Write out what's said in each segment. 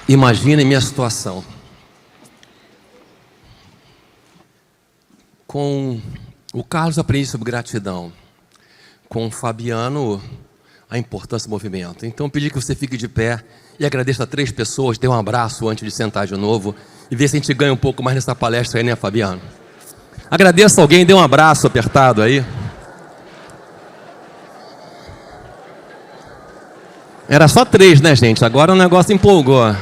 Imaginem minha situação. Com o Carlos aprendi sobre gratidão. Com o Fabiano, a importância do movimento. Então eu pedi que você fique de pé e agradeça a 3 pessoas, dê um abraço antes de sentar de novo e ver se a gente ganha um pouco mais nessa palestra aí, né, Fabiano? Agradeça alguém, dê um abraço apertado aí. Era só 3, né, gente? Agora o negócio empolgou.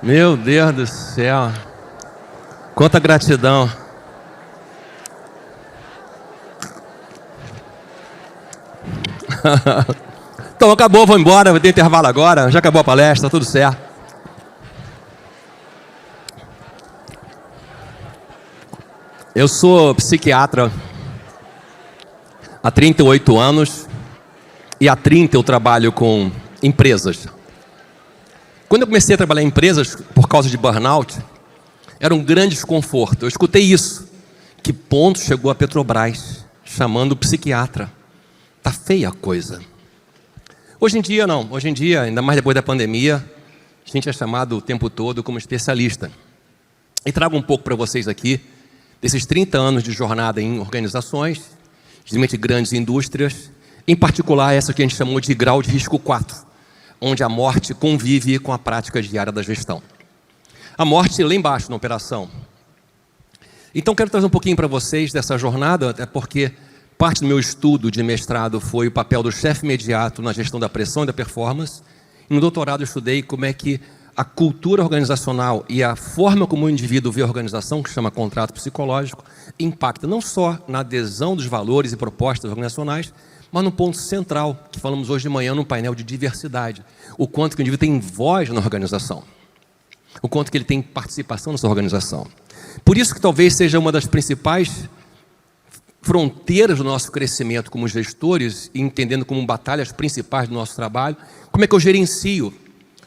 Meu Deus do céu. Quanta gratidão. Então acabou, vou embora, vou ter intervalo agora. Já acabou a palestra, tudo certo. Eu sou psiquiatra há 38 anos e há 30 eu trabalho com empresas. Quando eu comecei a trabalhar em empresas por causa de burnout, era um grande desconforto. Eu escutei isso. Que ponto chegou a Petrobras chamando o psiquiatra? Tá feia a coisa. Hoje em dia não. Hoje em dia, ainda mais depois da pandemia, a gente é chamado o tempo todo como especialista. E trago um pouco para vocês aqui desses 30 anos de jornada em organizações, geralmente grandes indústrias, em particular essa que a gente chamou de grau de risco 4, onde a morte convive com a prática diária da gestão. A morte lá embaixo na operação. Então quero trazer um pouquinho para vocês dessa jornada, até porque parte do meu estudo de mestrado foi o papel do chefe imediato na gestão da pressão e da performance. E no doutorado eu estudei como é que a cultura organizacional e a forma como o indivíduo vê a organização, que se chama contrato psicológico, impacta não só na adesão dos valores e propostas organizacionais, mas no ponto central, que falamos hoje de manhã no painel de diversidade. O quanto que o indivíduo tem voz na organização. O quanto que ele tem participação nessa organização. Por isso que talvez seja uma das principais fronteiras do nosso crescimento como gestores, e entendendo como batalhas principais do nosso trabalho, como é que eu gerencio,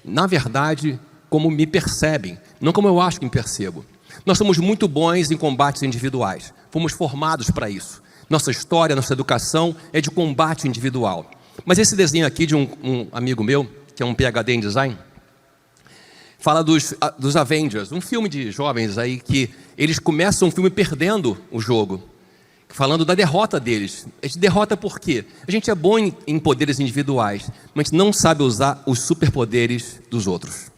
na verdade, como me percebem, não como eu acho que me percebo. Nós somos muito bons em combates individuais, fomos formados para isso. Nossa história, nossa educação é de combate individual. Mas esse desenho aqui de um amigo meu, que é um PhD em design, fala dos Avengers, um filme de jovens aí que eles começam o filme perdendo o jogo, falando da derrota deles. A gente derrota por quê? A gente é bom em poderes individuais, mas a gente não sabe usar os superpoderes dos outros.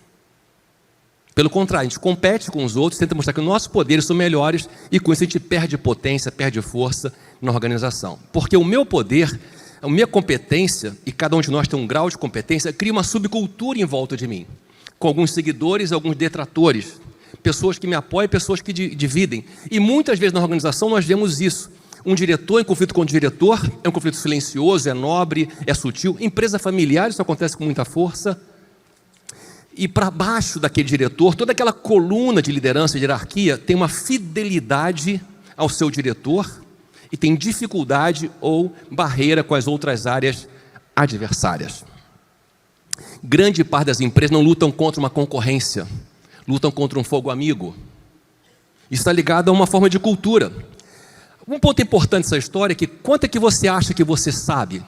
Pelo contrário, a gente compete com os outros, tenta mostrar que os nossos poderes são melhores e com isso a gente perde potência, perde força na organização. Porque o meu poder, a minha competência, e cada um de nós tem um grau de competência, cria uma subcultura em volta de mim, com alguns seguidores e alguns detratores, pessoas que me apoiam, pessoas que dividem. E muitas vezes na organização nós vemos isso. Um diretor em conflito com o diretor, é um conflito silencioso, é nobre, é sutil. Empresa familiar, isso acontece com muita força. E para baixo daquele diretor, toda aquela coluna de liderança e de hierarquia tem uma fidelidade ao seu diretor e tem dificuldade ou barreira com as outras áreas adversárias. Grande parte das empresas não lutam contra uma concorrência, lutam contra um fogo amigo. Isso está ligado a uma forma de cultura. Um ponto importante dessa história é que quanto é que você acha que você sabe?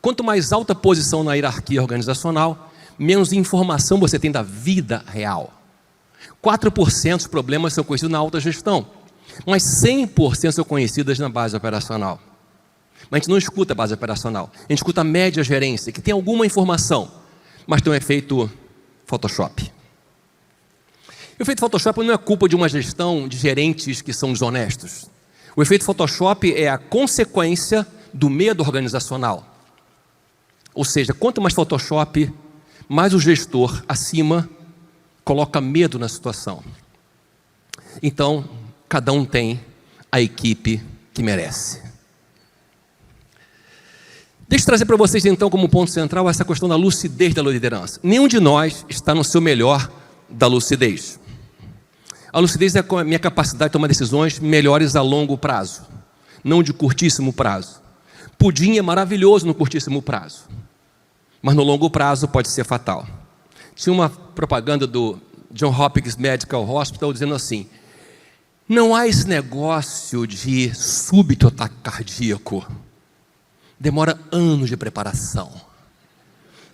Quanto mais alta posição na hierarquia organizacional, menos informação você tem da vida real. 4% dos problemas são conhecidos na alta gestão, mas 100% são conhecidas na base operacional. Mas a gente não escuta a base operacional, a gente escuta a média gerência, que tem alguma informação, mas tem um efeito Photoshop. O efeito Photoshop não é culpa de uma gestão de gerentes que são desonestos. O efeito Photoshop é a consequência do medo organizacional. Ou seja, quanto mais Photoshop, mais o gestor acima coloca medo na situação. Então, cada um tem a equipe que merece. Deixa eu trazer para vocês então como ponto central essa questão da lucidez da liderança. Nenhum de nós está no seu melhor da lucidez. A lucidez é a minha capacidade de tomar decisões melhores a longo prazo, não de curtíssimo prazo. Pudim é maravilhoso no curtíssimo prazo, mas no longo prazo pode ser fatal. Tinha uma propaganda do John Hopkins Medical Hospital dizendo assim: não há esse negócio de súbito ataque cardíaco, demora anos de preparação.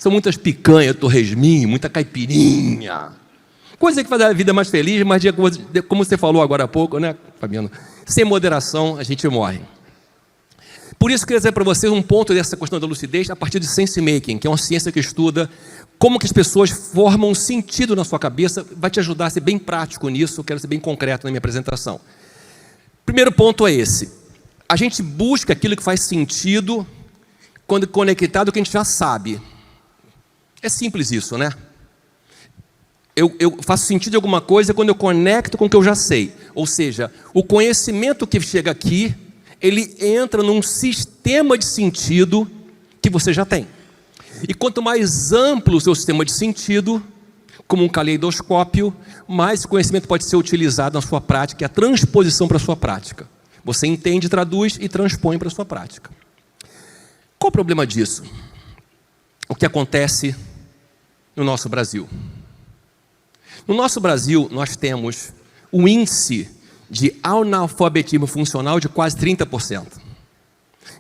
São muitas picanhas, torresminho, muita caipirinha. Coisa que faz a vida mais feliz, mas como você falou agora há pouco, né, Fabiano? Sem moderação, a gente morre. Por isso, eu queria dizer para vocês um ponto dessa questão da lucidez a partir de sense making, que é uma ciência que estuda como que as pessoas formam um sentido na sua cabeça. Vai te ajudar a ser bem prático nisso, eu quero ser bem concreto na minha apresentação. Primeiro ponto é esse. A gente busca aquilo que faz sentido quando conectado com o que a gente já sabe. É simples isso, né? Eu faço sentido de alguma coisa quando eu conecto com o que eu já sei. Ou seja, o conhecimento que chega aqui, ele entra num sistema de sentido que você já tem. E quanto mais amplo o seu sistema de sentido, como um caleidoscópio, mais o conhecimento pode ser utilizado na sua prática, e a transposição para a sua prática. Você entende, traduz e transpõe para a sua prática. Qual o problema disso? O que acontece no nosso Brasil? No nosso Brasil, nós temos um índice de analfabetismo funcional de quase 30%.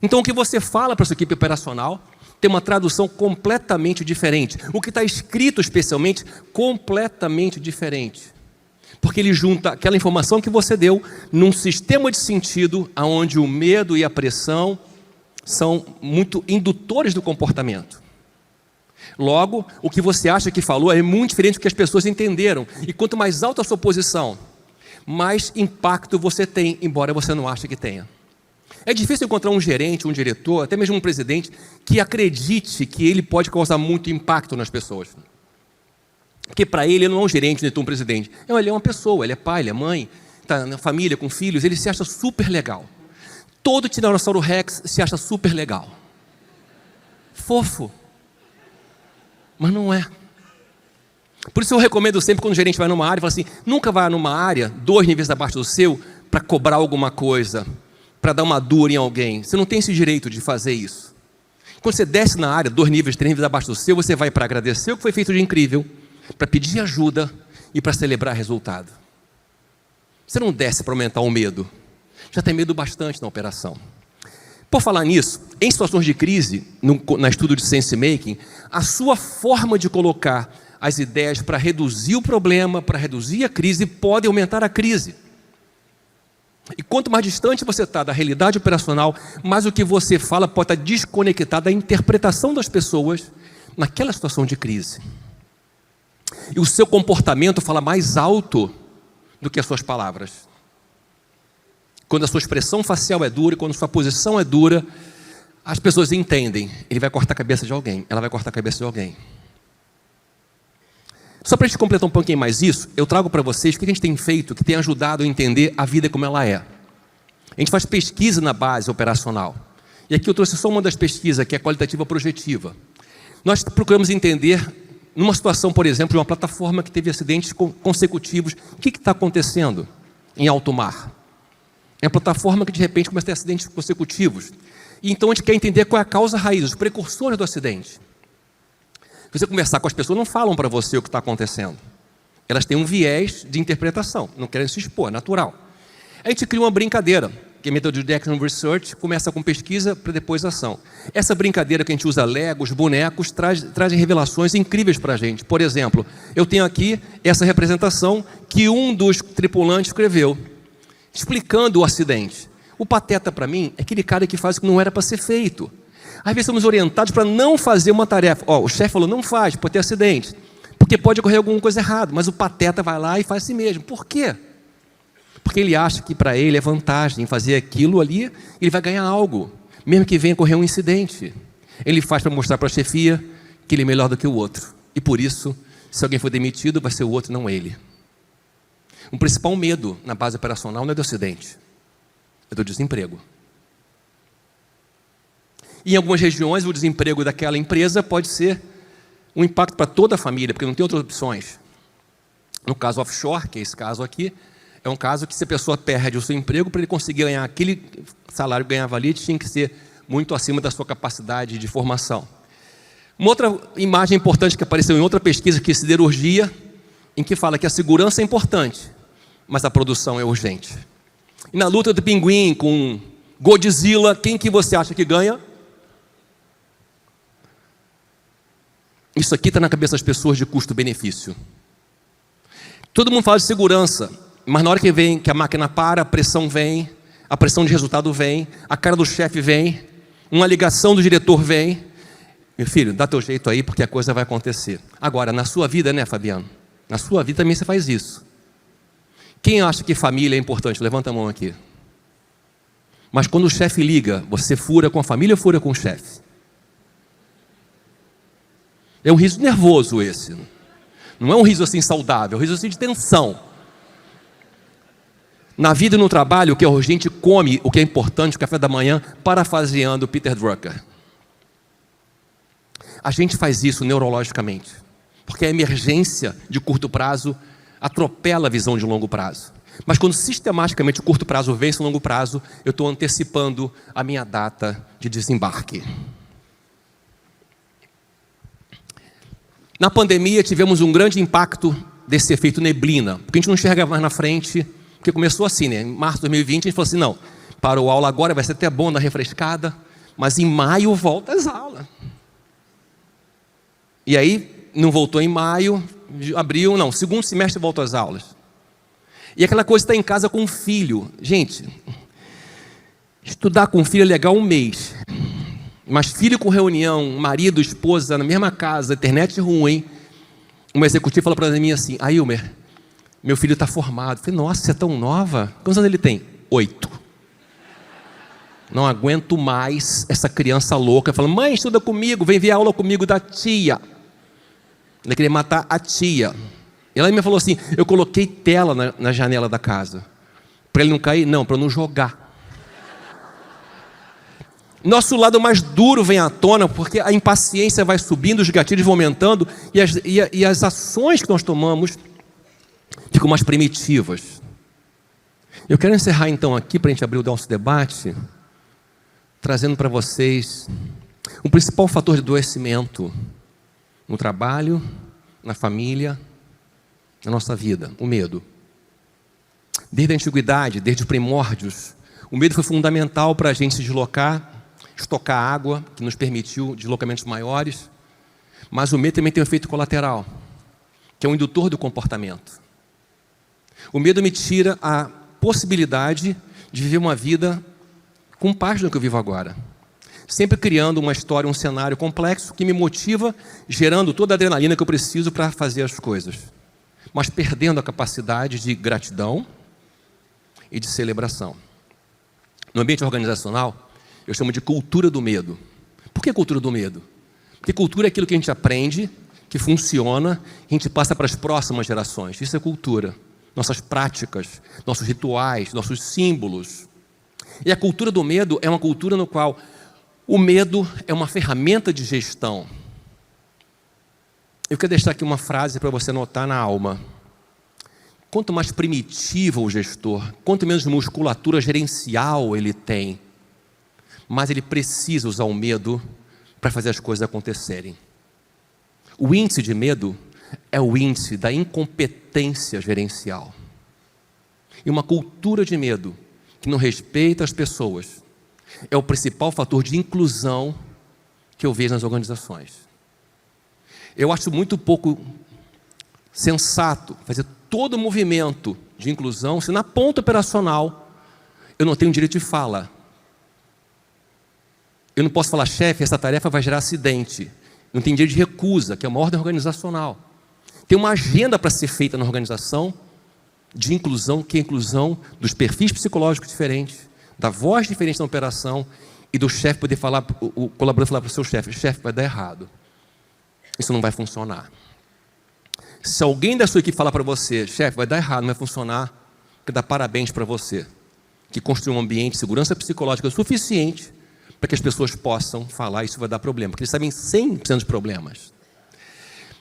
Então, o que você fala para a sua equipe operacional tem uma tradução completamente diferente. O que está escrito, especialmente, completamente diferente. Porque ele junta aquela informação que você deu num sistema de sentido onde o medo e a pressão são muito indutores do comportamento. Logo, o que você acha que falou é muito diferente do que as pessoas entenderam. E quanto mais alta a sua posição, mais impacto você tem, embora você não ache que tenha. É difícil encontrar um gerente, um diretor, até mesmo um presidente, que acredite que ele pode causar muito impacto nas pessoas. Porque para ele não é um gerente, nem um presidente. Ele é uma pessoa, ele é pai, ele é mãe, está na família, com filhos, ele se acha super legal. Todo Tiranossauro Rex se acha super legal. Fofo. Mas não é. Por isso eu recomendo sempre, quando o gerente vai numa área, fala assim, nunca vá numa área 2 níveis abaixo do seu para cobrar alguma coisa, para dar uma dura em alguém. Você não tem esse direito de fazer isso. Quando você desce na área 2 níveis, 3 níveis abaixo do seu, você vai para agradecer o que foi feito de incrível, para pedir ajuda e para celebrar resultado. Você não desce para aumentar o medo. Já tem medo bastante na operação. Por falar nisso, em situações de crise, no estudo de sense making, a sua forma de colocar as ideias para reduzir o problema, para reduzir a crise, pode aumentar a crise. E quanto mais distante você está da realidade operacional, mais o que você fala pode estar desconectado da interpretação das pessoas naquela situação de crise. E o seu comportamento fala mais alto do que as suas palavras. Quando a sua expressão facial é dura, quando a sua posição é dura, as pessoas entendem. Ele vai cortar a cabeça de alguém, ela vai cortar a cabeça de alguém. Só para a gente completar um pouquinho mais isso, eu trago para vocês o que a gente tem feito, que tem ajudado a entender a vida como ela é. A gente faz pesquisa na base operacional. E aqui eu trouxe só uma das pesquisas, que é a qualitativa projetiva. Nós procuramos entender, numa situação, por exemplo, de uma plataforma que teve acidentes consecutivos, o que está acontecendo em alto mar? É uma plataforma que de repente começa a ter acidentes consecutivos. E então a gente quer entender qual é a causa raiz, os precursores do acidente. Se você conversar com as pessoas, não falam para você o que está acontecendo. Elas têm um viés de interpretação, não querem se expor, é natural. A gente cria uma brincadeira, que é a Method of Action Research, começa com pesquisa para depois ação. Essa brincadeira que a gente usa legos, bonecos, trazem revelações incríveis para a gente. Por exemplo, eu tenho aqui essa representação que um dos tripulantes escreveu, explicando o acidente. O pateta para mim é aquele cara que faz o que não era para ser feito. Às vezes somos orientados para não fazer uma tarefa. O chefe falou, não faz, pode ter acidente. Porque pode ocorrer alguma coisa errada. Mas o pateta vai lá e faz assim mesmo. Por quê? Porque ele acha que para ele é vantagem em fazer aquilo ali, ele vai ganhar algo. Mesmo que venha ocorrer um incidente. Ele faz para mostrar para a chefia que ele é melhor do que o outro. E por isso, se alguém for demitido, vai ser o outro, não ele. O principal medo na base operacional não é do acidente, é do desemprego. E em algumas regiões, o desemprego daquela empresa pode ser um impacto para toda a família, porque não tem outras opções. No caso offshore, que é esse caso aqui, é um caso que se a pessoa perde o seu emprego, para ele conseguir ganhar aquele salário que ganhava ali, tinha que ser muito acima da sua capacidade de formação. Uma outra imagem importante que apareceu em outra pesquisa, que é siderurgia, em que fala que a segurança é importante, mas a produção é urgente. E na luta do pinguim com Godzilla, quem que você acha que ganha? Isso aqui está na cabeça das pessoas de custo-benefício. Todo mundo fala de segurança, mas na hora que a máquina para, a pressão vem, a pressão de resultado vem, a cara do chefe vem, uma ligação do diretor vem. Meu filho, dá teu jeito aí, porque a coisa vai acontecer. Agora, na sua vida, né, Fabiano? Na sua vida também você faz isso. Quem acha que família é importante? Levanta a mão aqui. Mas quando o chefe liga, você fura com a família ou fura com o chefe? É um riso nervoso esse. Não é um riso assim saudável, é um riso assim de tensão. Na vida e no trabalho, o que a gente come, o que é importante, o café da manhã, parafraseando Peter Drucker. A gente faz isso neurologicamente, porque a emergência de curto prazo atropela a visão de longo prazo. Mas quando sistematicamente o curto prazo vence o longo prazo, eu estou antecipando a minha data de desembarque. Na pandemia tivemos um grande impacto desse efeito neblina, porque a gente não enxerga mais na frente, porque começou assim, né? Em março de 2020 a gente falou assim, não, parou a aula agora, vai ser até bom na refrescada, mas em maio volta às aulas. E aí, não voltou em maio, abril, não, segundo semestre volta às aulas. E aquela coisa de estar em casa com o filho. Gente, estudar com o filho é legal um mês. Mas filho com reunião, marido, esposa, na mesma casa, internet ruim. Uma executiva falou para mim assim, Ilmer, meu filho está formado. Eu falei, nossa, você é tão nova? Quantos anos ele tem? 8. Não aguento mais essa criança louca. Falando, mãe, estuda comigo, vem ver a aula comigo da tia. Ele queria matar a tia. E ela me falou assim, eu coloquei tela na janela da casa. Para ele não cair? Não, para eu não jogar. Nosso lado mais duro vem à tona, porque a impaciência vai subindo, os gatilhos vão aumentando, e as ações que nós tomamos ficam mais primitivas. Eu quero encerrar então aqui, para a gente abrir o nosso debate, trazendo para vocês o principal fator de adoecimento no trabalho, na família, na nossa vida, o medo. Desde a antiguidade, desde os primórdios, o medo foi fundamental para a gente se deslocar, estocar água, que nos permitiu deslocamentos maiores, mas o medo também tem um efeito colateral, que é um indutor do comportamento. O medo me tira a possibilidade de viver uma vida com paz no que eu vivo agora, sempre criando uma história, um cenário complexo que me motiva, gerando toda a adrenalina que eu preciso para fazer as coisas, mas perdendo a capacidade de gratidão e de celebração. No ambiente organizacional, eu chamo de cultura do medo. Por que cultura do medo? Porque cultura é aquilo que a gente aprende, que funciona, e a gente passa para as próximas gerações. Isso é cultura. Nossas práticas, nossos rituais, nossos símbolos. E a cultura do medo é uma cultura no qual o medo é uma ferramenta de gestão. Eu quero deixar aqui uma frase para você anotar na alma. Quanto mais primitivo o gestor, quanto menos musculatura gerencial ele tem, mais ele precisa usar o medo para fazer as coisas acontecerem. O índice de medo é o índice da incompetência gerencial. E uma cultura de medo que não respeita as pessoas é o principal fator de inclusão que eu vejo nas organizações. Eu acho muito pouco sensato fazer todo o movimento de inclusão se na ponta operacional eu não tenho direito de fala. Eu não posso falar, chefe, essa tarefa vai gerar acidente. Não tem direito de recusa, que é uma ordem organizacional. Tem uma agenda para ser feita na organização de inclusão, que é a inclusão dos perfis psicológicos diferentes, da voz diferente na operação e do chefe poder falar, o colaborador falar para o seu chefe, vai dar errado. Isso não vai funcionar. Se alguém da sua equipe falar para você, chefe, vai dar errado, não vai funcionar, quero dar parabéns para você, que construiu um ambiente de segurança psicológica suficiente para que as pessoas possam falar, isso vai dar problema, porque eles sabem 100% dos problemas.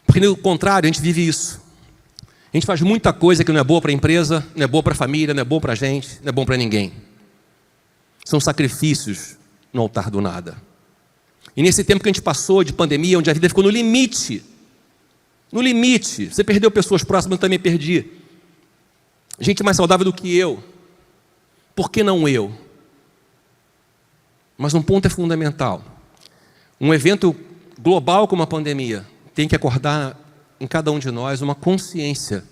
Porque, no contrário, a gente vive isso. A gente faz muita coisa que não é boa para a empresa, não é boa para a família, não é boa para a gente, não é bom para ninguém. São sacrifícios no altar do nada. E nesse tempo que a gente passou de pandemia, onde a vida ficou no limite, você perdeu pessoas próximas, eu também perdi. Gente mais saudável do que eu. Por que não eu? Mas um ponto é fundamental. Um evento global como a pandemia tem que acordar em cada um de nós uma consciência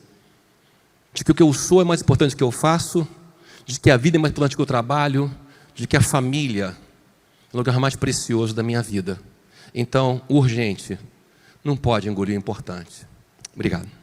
de que o que eu sou é mais importante do que eu faço, de que a vida é mais importante do que o trabalho, de que a família é o lugar mais precioso da minha vida. Então, urgente, não pode engolir o importante. Obrigado.